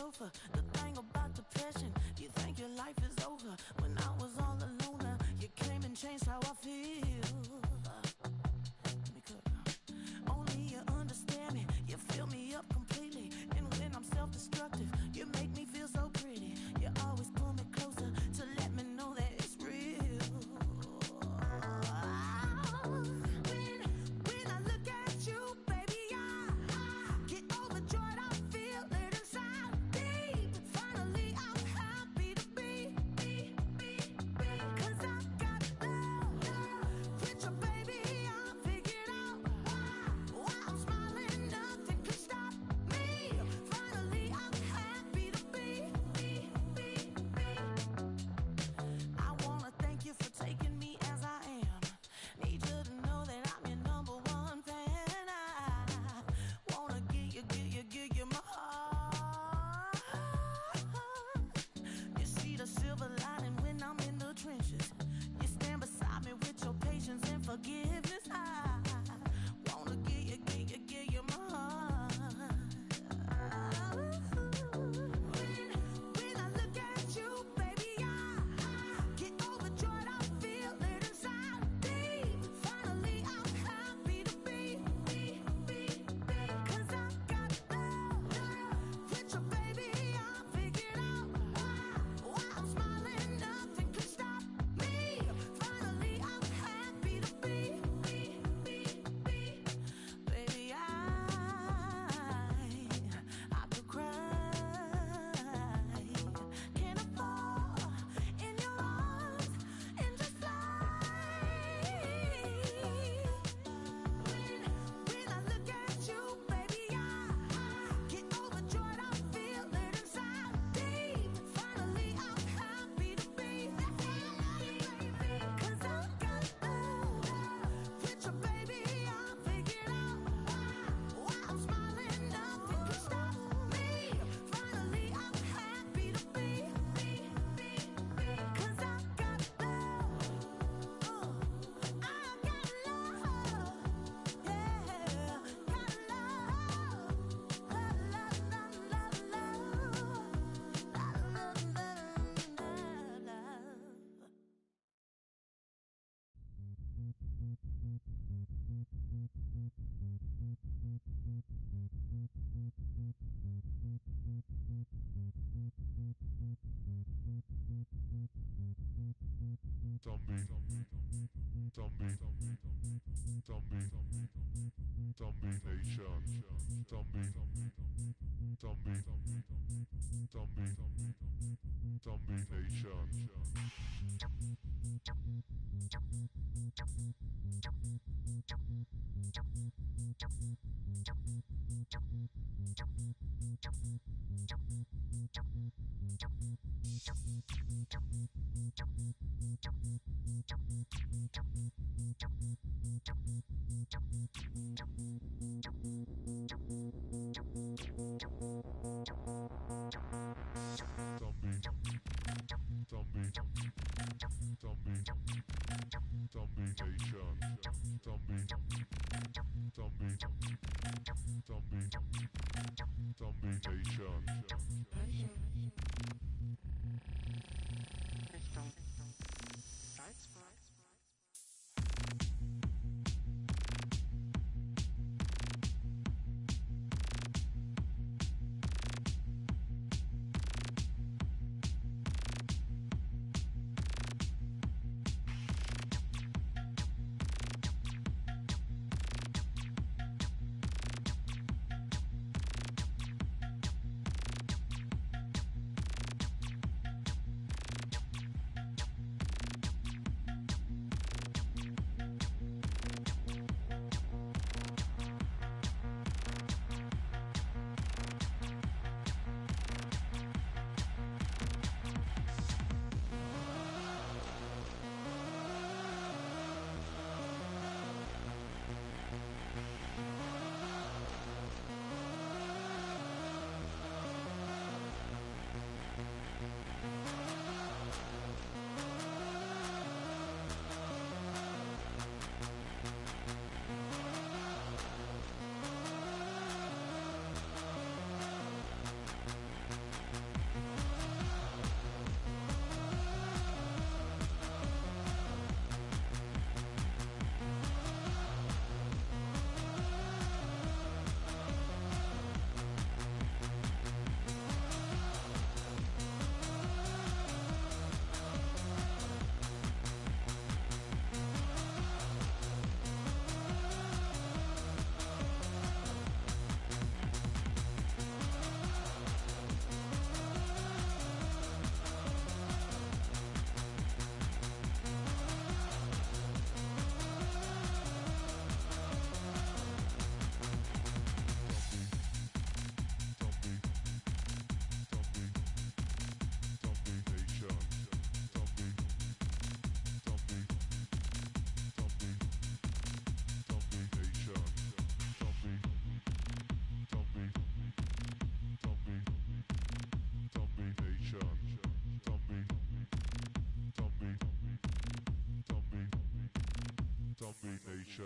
sofa. The thing about depression, you think your life is over. When I was all alone, you came and changed how I feel. Let me cut. Only you understand me, you fill me up completely. And when I'm self-destructive, you make me feel so pretty. You always pull me closer to let me know that it's real. When I look at you, baby, I get overjoyed. I feel it inside me. Finally, I'm happy to be. 'Cause I got love with your baby. I figured out why I'm smiling. Nothing can stop me. Finally, I'm happy to be. I wanna thank you for taking me as I am. Need you to know that I'm your number one fan. I wanna give you my heart. You see the silver lining when I'm in the trenches. You stand beside me with your patience and forgiveness. I wanna give you my heart. When I look at you, baby, I get overjoyed. I feel it inside me. Finally, I'm happy to be. 'Cause I got love with your baby. I figured out why I'm smiling. Nothing can stop me. Finally, I'm happy to be. Baby, I could cry. Can I fall in your arms and just fly? When I look at you, baby, I get overjoyed. I feel it inside me. Finally, I'm happy to be. 'Cause I got love with your baby. I figured out why I'm smiling. Nothing can stop me. Finally, I'm happy to be. 'Cause I got love. I got love. Yeah, got love. Zombie nation. Zombie nation. SB Nation.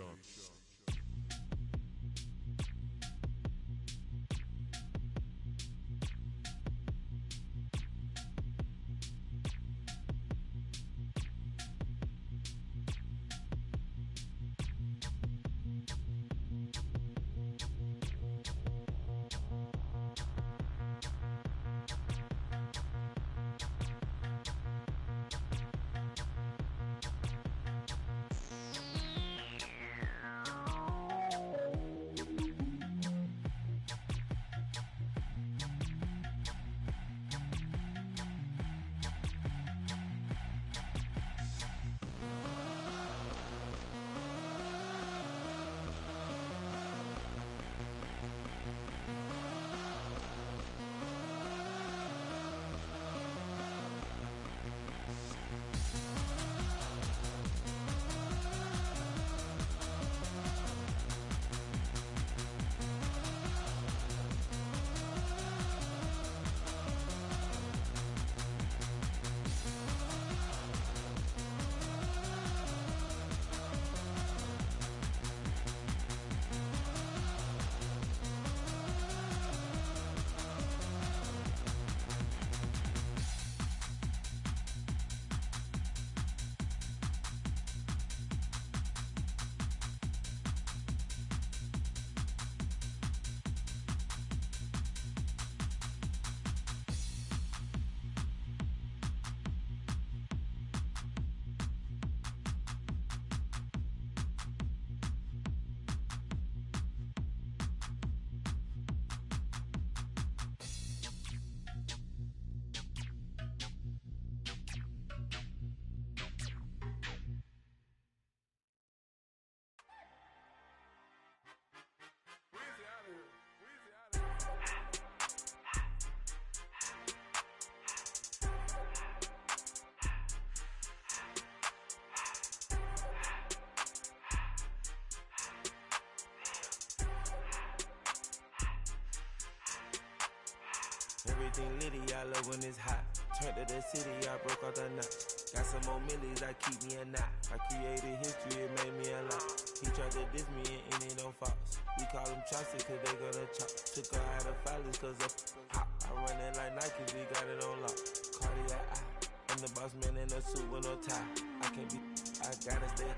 Everything litty, I love when it's hot. Turned to the city, I broke all the knots. Got some more millies, I keep me a knot. I created history, it made me a lot. He tried to diss me and it don't false. We call them chopsticks cause they gonna chop. Took her out of filers cause of hop. I run it like Nike, we got it on lock. Cardiac eye, I'm the boss man in a suit with no tie. I can't be, I gotta stay.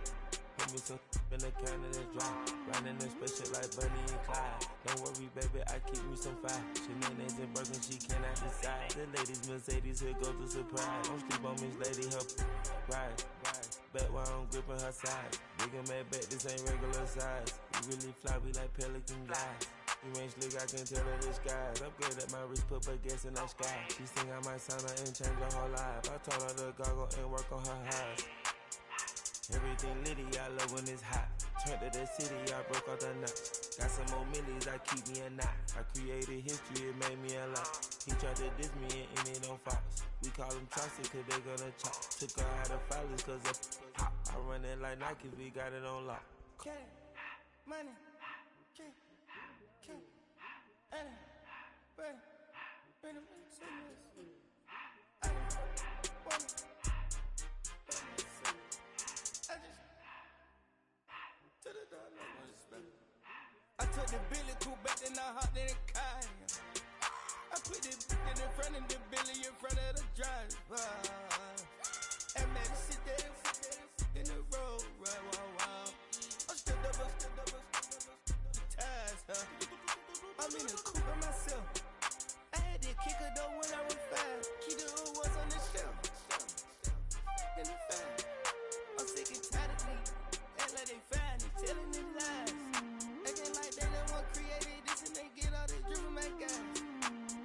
Put me some in the counter that's dry. Riding in special like Bunny and Clyde. Don't worry, baby, I keep me some fire. Shenanigans and Birkin, she cannot decide. The ladies Mercedes, here goes the surprise. Don't sleep on Miss Lady, help ride. Bet while I'm gripping her side. Big and mad bet, this ain't regular size. We really fly, we like pelican guys. You ain't slick, I can tell her the skies. Upgrade at my wrist, put baguettes in the sky. She think I might sign her and change her whole life. I told her to goggle and work on her highs. Everything litty, I love when it's hot. Turned to the city, I broke all the knots. Got some more millies, I keep me a knot. I created history, it made me a lot. He tried to diss me and it don't false. We call them chopsticks cause they gonna chop. Took her out of filers cause of hop. I run it like Nike, we got it on lock. Money, money, I took the Billy coupe back, then I hopped in the car. I put the in front of the Billy in front of the driver. And man, sit there in the road, right, wow. I stood up, the tires, huh? I'm in the coupe by myself. I had that kicker though when I was 5. Key to who was on the shelf. In the 5. I'm sick and tired of me. Act like they fine and telling them lies. Acting like they the one created this and they get all this driven my guys.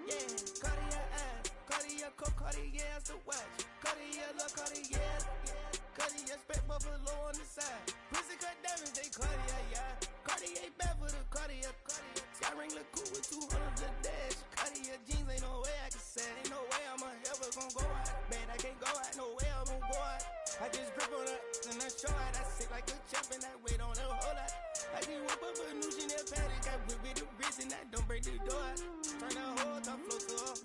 Yeah, Cartier eyes, Cartier coat, Cartier as the watch. Cartier look, Cartier, Cartier spec buffalo on the side. Pussy cut diamonds, they Cartier, yeah. Cartier bad for the Cartier. Sky ring look cool with 200 the dash. Cartier jeans, ain't no way I can say. Ain't no way I'm ever gonna go out. Man, I can't go out, no way I'm gonna go out. I just grip on her and I show out. I sit like a champ and I wait on her whole lot. I just whip up a new Chanel paddock. I whip with the bricks and I don't break the door out. Turn that whole top float to her.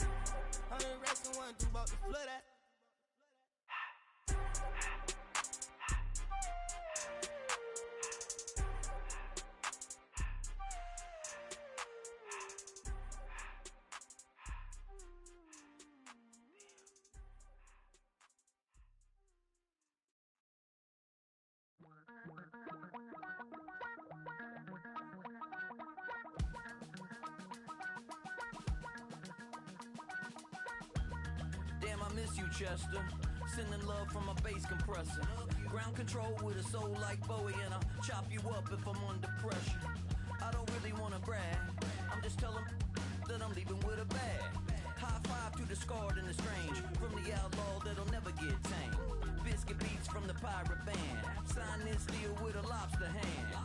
100 racks and 1 2 about to flood out. Damn, I miss you, Chester. Sending love from a bass compressor. Ground control with a soul like Bowie, and I'll chop you up if I'm under pressure. I don't really wanna brag, I'm just telling that I'm leaving with a bag. High five to the scarred and the strange, from the outlaw that'll never get tamed. Biscuit beats from the pirate band, sign this deal with a lobster hand.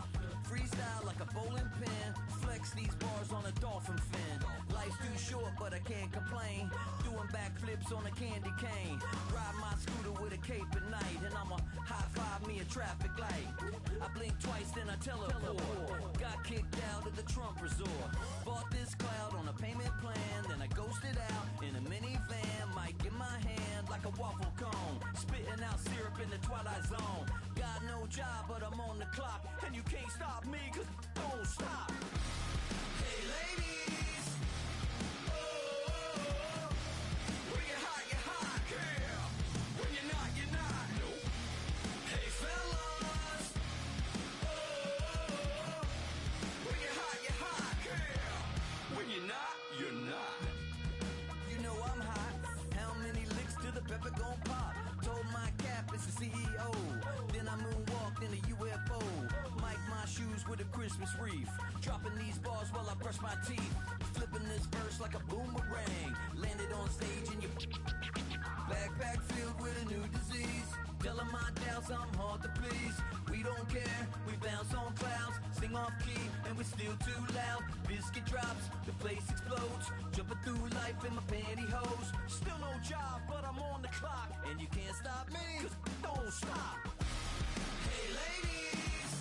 Freestyle like a bowling pin, flex these bars on a dolphin fin. Life's too short but I can't complain, doing backflips on a candy cane. Ride my scooter with a cape at night, and I'ma high five me a traffic light. I blink twice then I teleport, got kicked out of the Trump resort. Bought this cloud on a payment plan, then I ghosted out in a minivan. Mic in my hand like a waffle cone, spitting out syrup in the twilight zone. Got no job but I'm on the clock, and you can't stop me, cause don't stop. Hey ladies, oh, when you're hot, girl. When you're not, nope. Hey fellas, oh, when you're hot, girl. When you're not, you're not. You know I'm hot, how many licks till the pepper gon' pop? Told my cap it's the CEO, then I moonwalked in a UFO. Mic my shoes with a Christmas wreath, dropping these bars while I brush my teeth. Flipping this verse like a boomerang, landed on stage in your backpack filled with a new disease. Telling my doubts I'm hard to please. We don't care, we bounce on clouds, sing off key, and we're still too loud. Biscuit drops, the place explodes, jumping through life in my pantyhose. Still no job, but I'm on the clock, and you can't stop me, cause don't stop. Hey ladies,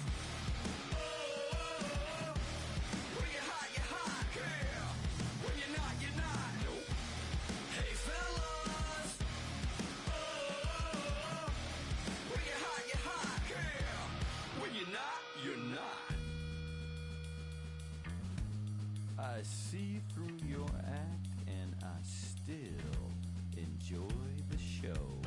oh, when you're hot, girl. When you're not, nope. Hey fellas, oh, when you're hot, girl. When you're not, you're not. I see through your act and I still enjoy the show.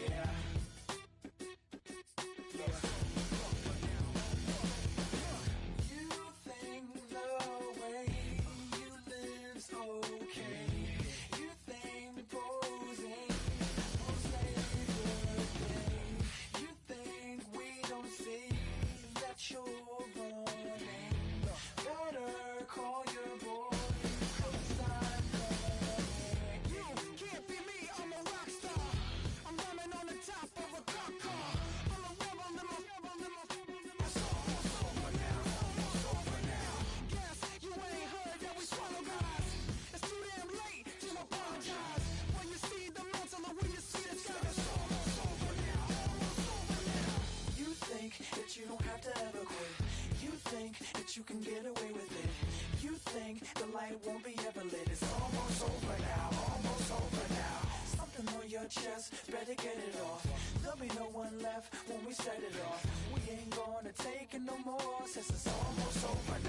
Yeah. You think the way you live's okay. that you can get away with it. You think the light won't be ever lit. It's almost over now, almost over now. Something on your chest, better get it off. There'll be no one left when we set it off. We ain't gonna take it no more, since it's almost over